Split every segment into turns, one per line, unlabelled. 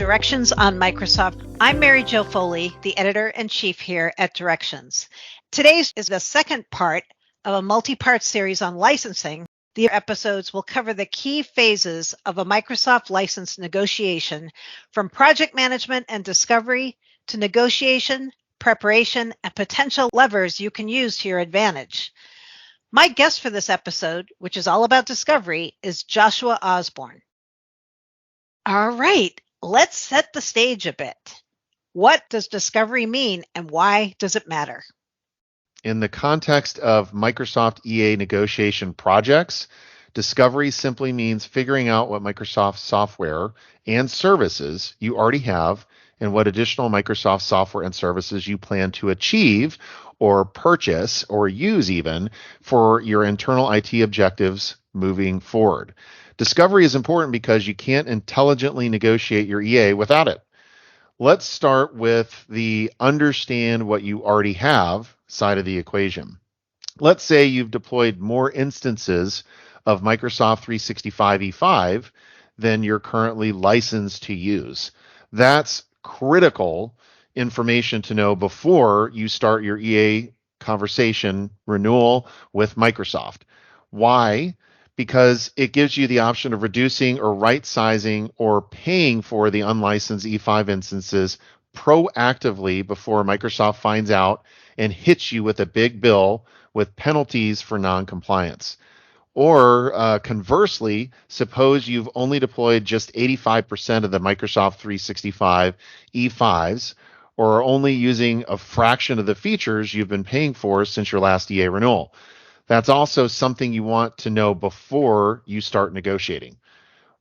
Directions on Microsoft. I'm Mary Jo Foley, the editor-in-chief here at Directions. Today's is the second part of a multi-part series on licensing. The episodes will cover the key phases of a Microsoft license negotiation, from project management and discovery to negotiation, preparation, and potential levers you can use to your advantage. My guest for this episode, which is all about discovery, is Joshua Osbourne. All right, let's set the stage a bit. What does discovery mean and why does it matter?
In the context of Microsoft EA negotiation projects, discovery simply means figuring out what Microsoft software and services you already have and what additional Microsoft software and services you plan to achieve or purchase or use even for your internal IT objectives moving forward. Discovery is important because you can't intelligently negotiate your EA without it. Let's start with the understand what you already have side of the equation. Let's say you've deployed more instances of Microsoft 365 E5 than you're currently licensed to use. That's critical information to know before you start your EA conversation renewal with Microsoft. Why? Because it gives you the option of reducing or right-sizing or paying for the unlicensed E5 instances proactively before Microsoft finds out and hits you with a big bill with penalties for non-compliance. Or conversely, suppose you've only deployed just 85% of the Microsoft 365 E5s, or are only using a fraction of the features you've been paying for since your last EA renewal. That's also something you want to know before you start negotiating.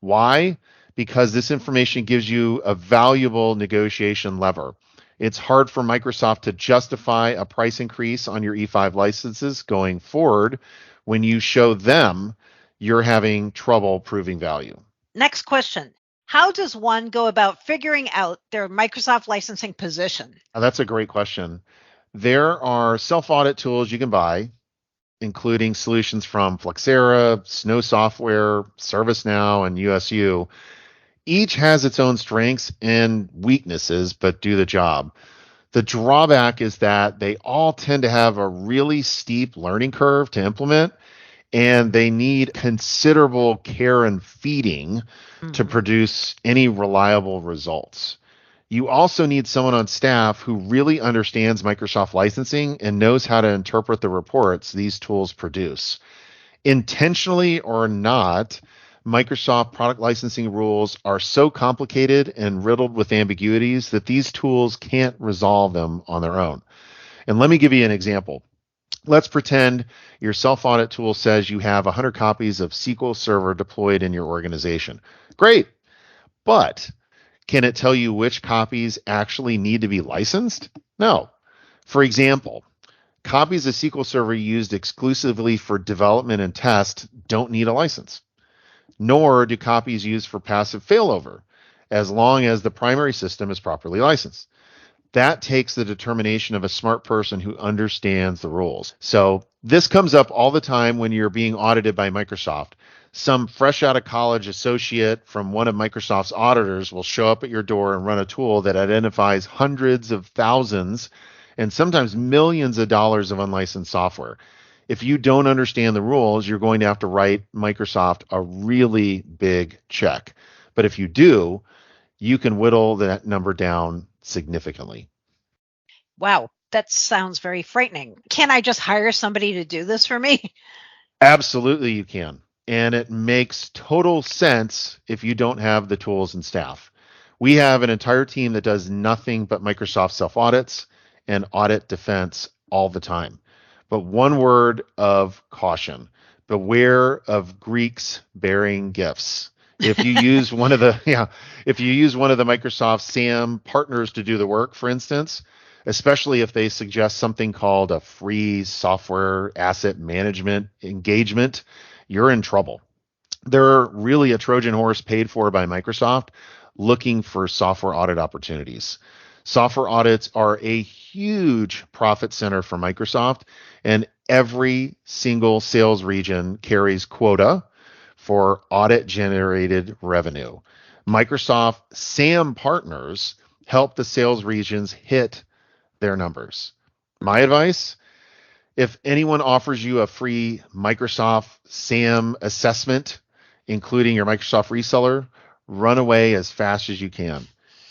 Why? Because this information gives you a valuable negotiation lever. It's hard for Microsoft to justify a price increase on your E5 licenses going forward when you show them you're having trouble proving value.
Next question. How does one go about figuring out their Microsoft licensing position?
That's a great question. There are self-audit tools you can buy, including solutions from Flexera, Snow Software, ServiceNow, and USU. Each has its own strengths and weaknesses, but do the job. The drawback is that they all tend to have a really steep learning curve to implement, and they need considerable care and feeding to produce any reliable results. You also need someone on staff who really understands Microsoft licensing and knows how to interpret the reports these tools produce. Intentionally or not, Microsoft product licensing rules are so complicated and riddled with ambiguities that these tools can't resolve them on their own. And let me give you an example. Let's pretend your self-audit tool says you have 100 copies of SQL Server deployed in your organization. Great, but can it tell you which copies actually need to be licensed? No. For example, copies of SQL Server used exclusively for development and test don't need a license, nor do copies used for passive failover, as long as the primary system is properly licensed. That takes the determination of a smart person who understands the rules. So this comes up all the time when you're being audited by Microsoft. Some fresh out of college associate from one of Microsoft's auditors will show up at your door and run a tool that identifies hundreds of thousands and sometimes millions of dollars of unlicensed software. If you don't understand the rules, you're going to have to write Microsoft a really big check. But if you do, you can whittle that number down significantly.
Wow, that sounds very frightening. Can I just hire somebody to do this for me?
Absolutely, you can. And it makes total sense if you don't have the tools and staff. We have an entire team that does nothing but Microsoft self-audits and audit defense all the time. But one word of caution: beware of Greeks bearing gifts. If you use one of the Microsoft SAM partners to do the work, for instance, especially if they suggest something called a free software asset management engagement, you're in trouble. They're really a Trojan horse paid for by Microsoft looking for software audit opportunities. Software audits are a huge profit center for Microsoft, and every single sales region carries quota for audit-generated revenue. Microsoft SAM partners help the sales regions hit their numbers. My advice, if anyone offers you a free Microsoft SAM assessment, including your Microsoft reseller, run away as fast as you can.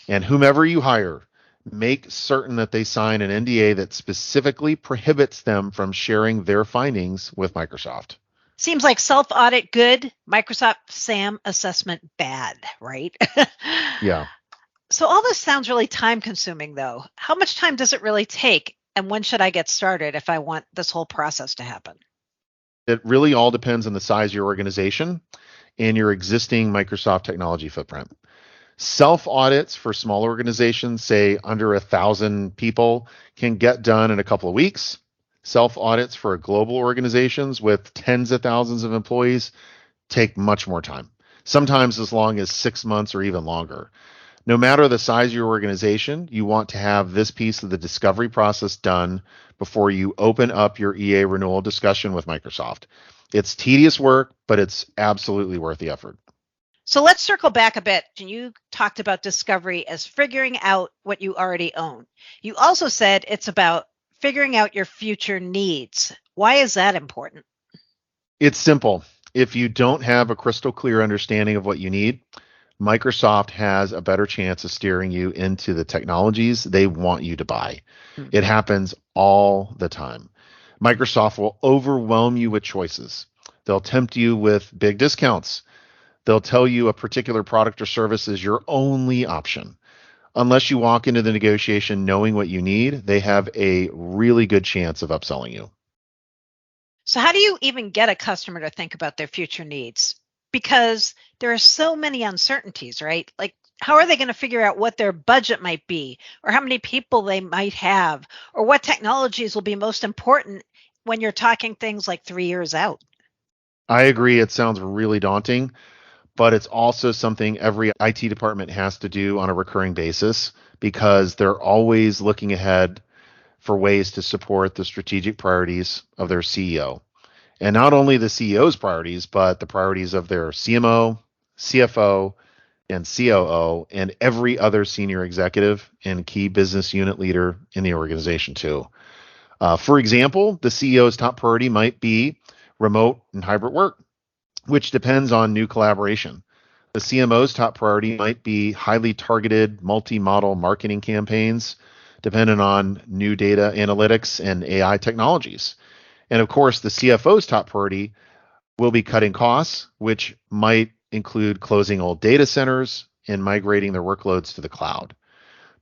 And whomever you hire, make certain that they sign an NDA that specifically prohibits them from sharing their findings with Microsoft.
Seems like self-audit good, Microsoft SAM assessment bad, right?
Yeah.
So all this sounds really time consuming though. How much time does it really take? And when should I get started if I want this whole process to happen?
It really all depends on the size of your organization and your existing Microsoft technology footprint. Self audits for small organizations, say under 1,000 people, can get done in a couple of weeks. Self audits for global organizations with tens of thousands of employees take much more time, sometimes as long as 6 months or even longer. No matter the size of your organization, you want to have this piece of the discovery process done before you open up your EA renewal discussion with Microsoft. It's tedious work, but it's absolutely worth the effort.
So let's circle back a bit. You talked about discovery as figuring out what you already own. You also said it's about figuring out your future needs. Why is that important?
It's simple. If you don't have a crystal clear understanding of what you need, Microsoft has a better chance of steering you into the technologies they want you to buy. It happens all the time. Microsoft will overwhelm you with choices. They'll tempt you with big discounts. They'll tell you a particular product or service is your only option. Unless you walk into the negotiation knowing what you need, they have a really good chance of upselling you.
So how do you even get a customer to think about their future needs? Because there are so many uncertainties, right? Like, how are they going to figure out what their budget might be, or how many people they might have, or what technologies will be most important when you're talking things like 3 years out?
I agree, it sounds really daunting, but it's also something every IT department has to do on a recurring basis because they're always looking ahead for ways to support the strategic priorities of their CEO. And not only the CEO's priorities, but the priorities of their CMO, CFO, and COO, and every other senior executive and key business unit leader in the organization, too. For example, the CEO's top priority might be remote and hybrid work, which depends on new collaboration. The CMO's top priority might be highly targeted multi-model marketing campaigns, dependent on new data analytics and AI technologies. And of course, the CFO's top priority will be cutting costs, which might include closing old data centers and migrating their workloads to the cloud.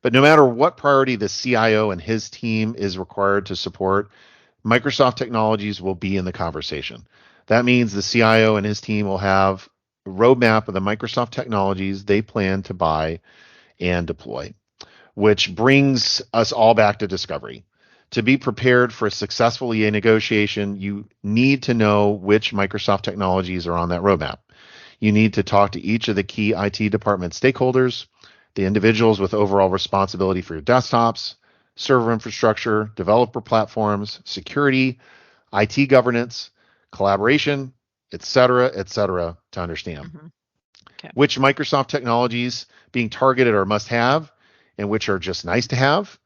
But no matter what priority the CIO and his team is required to support, Microsoft technologies will be in the conversation. That means the CIO and his team will have a roadmap of the Microsoft technologies they plan to buy and deploy, which brings us all back to discovery. To be prepared for a successful EA negotiation, you need to know which Microsoft technologies are on that roadmap. You need to talk to each of the key IT department stakeholders, the individuals with overall responsibility for your desktops, server infrastructure, developer platforms, security, IT governance, collaboration, et cetera, to understand
Okay.
which Microsoft technologies being targeted are must have and which are just nice to have.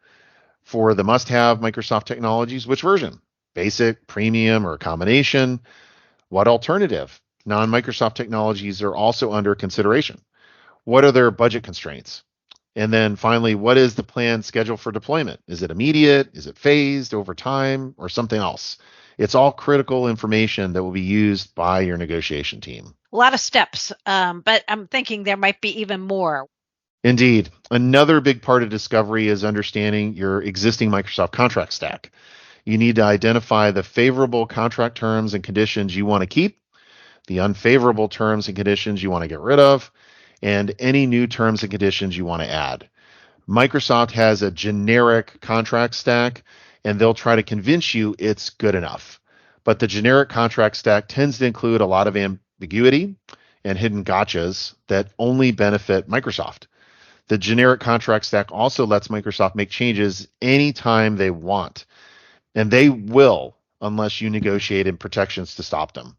For the must have Microsoft technologies, which version? Basic, premium, or a combination? What alternative non Microsoft technologies are also under consideration? What are their budget constraints? And then finally, what is the planned schedule for deployment? Is it immediate? Is it phased over time or something else? It's all critical information that will be used by your negotiation team.
A lot of steps, but I'm thinking there might be even more.
Indeed. Another big part of discovery is understanding your existing Microsoft contract stack. You need to identify the favorable contract terms and conditions you want to keep, the unfavorable terms and conditions you want to get rid of, and any new terms and conditions you want to add. Microsoft has a generic contract stack, and they'll try to convince you it's good enough. But the generic contract stack tends to include a lot of ambiguity and hidden gotchas that only benefit Microsoft. The generic contract stack also lets Microsoft make changes anytime they want, and they will unless you negotiate in protections to stop them.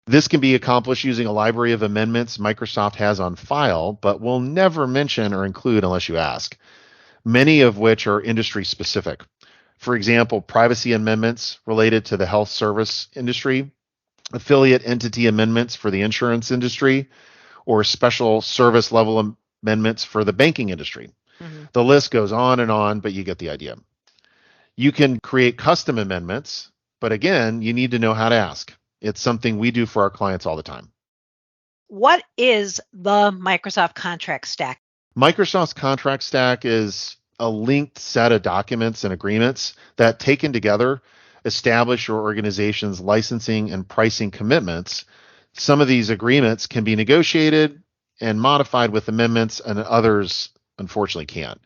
This can be accomplished using a library of amendments Microsoft has on file, but will never mention or include unless you ask, many of which are industry specific. For example, privacy amendments related to the health service industry, affiliate entity amendments for the insurance industry, or special service level amendments for the banking industry.
Mhm.
The list goes on, but you get the idea. You can create custom amendments, but again, you need to know how to ask. It's something we do for our clients all the time.
What is the Microsoft contract stack?
Microsoft's contract stack is a linked set of documents and agreements that, taken together, establish your organization's licensing and pricing commitments. Some of these agreements can be negotiated and modified with amendments, and others, unfortunately, can't.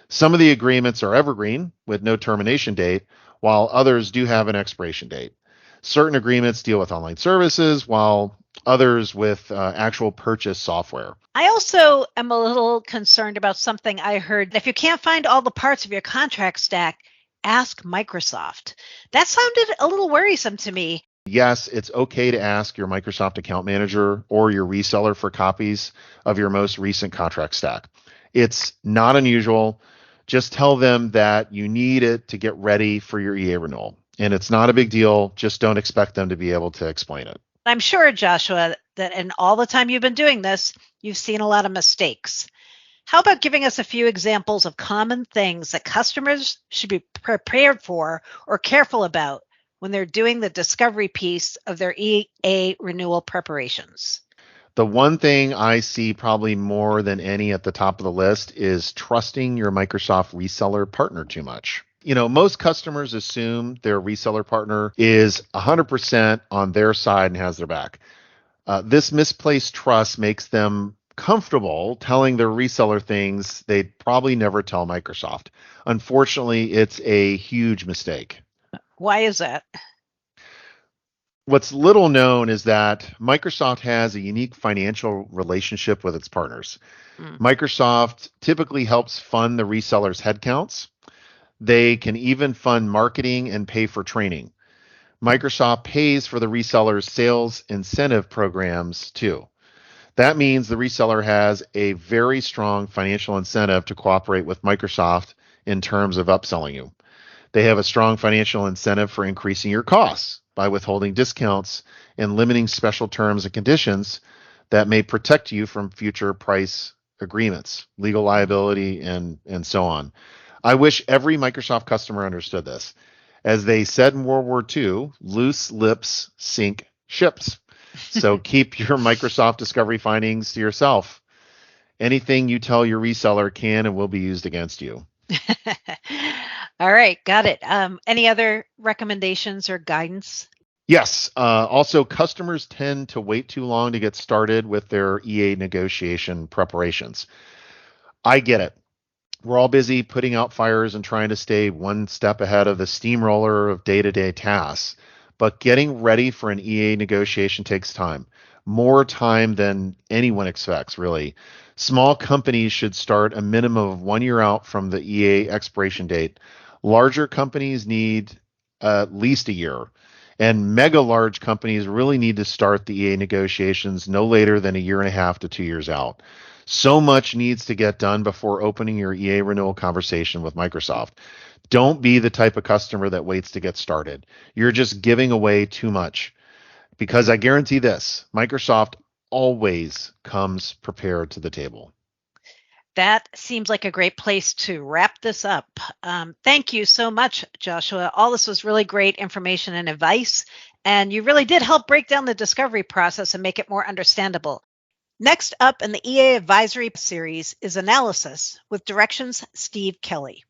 Some of the agreements are evergreen with no termination date, while others do have an expiration date. Certain agreements deal with online services, while others with actual purchase software.
I also am a little concerned about something I heard. If you can't find all the parts of your contract stack, ask Microsoft. That sounded a little worrisome to me.
Yes, it's okay to ask your Microsoft account manager or your reseller for copies of your most recent contract stack. It's not unusual. Just tell them that you need it to get ready for your EA renewal. And it's not a big deal. Just don't expect them to be able to explain it.
I'm sure, Joshua, that in all the time you've been doing this, you've seen a lot of mistakes. How about giving us a few examples of common things that customers should be prepared for or careful about when they're doing the discovery piece of their EA renewal preparations?
The one thing I see probably more than any at the top of the list is trusting your Microsoft reseller partner too much. Most customers assume their reseller partner is 100% on their side and has their back. This misplaced trust makes them comfortable telling their reseller things they'd probably never tell Microsoft. Unfortunately, it's a huge mistake.
Why is that?
What's little known is that Microsoft has a unique financial relationship with its partners.
Mm.
Microsoft typically helps fund the resellers' headcounts. They can even fund marketing and pay for training. Microsoft pays for the resellers' sales incentive programs too. That means the reseller has a very strong financial incentive to cooperate with Microsoft in terms of upselling you. They have a strong financial incentive for increasing your costs by withholding discounts and limiting special terms and conditions that may protect you from future price agreements, legal liability, and so on. I wish every Microsoft customer understood this. As they said in World War II, loose lips sink ships. So keep your Microsoft discovery findings to yourself. Anything you tell your reseller can and will be used against you.
All right, got it. Any other recommendations or guidance?
Yes. Also, customers tend to wait too long to get started with their EA negotiation preparations. I get it. We're all busy putting out fires and trying to stay one step ahead of the steamroller of day-to-day tasks. But getting ready for an EA negotiation takes time, more time than anyone expects, really. Small companies should start a minimum of 1 year out from the EA expiration date. Larger companies need at least a year. And mega large companies really need to start the EA negotiations no later than 1.5 to 2 years out. So much needs to get done before opening your EA renewal conversation with Microsoft. Don't be the type of customer that waits to get started. You're just giving away too much. Because I guarantee this, Microsoft always comes prepared to the table.
That seems like a great place to wrap this up. Thank you so much, Joshua. All this was really great information and advice, and you really did help break down the discovery process and make it more understandable. Next up in the EA Advisory series is Analysis with Directions Steve Kelly.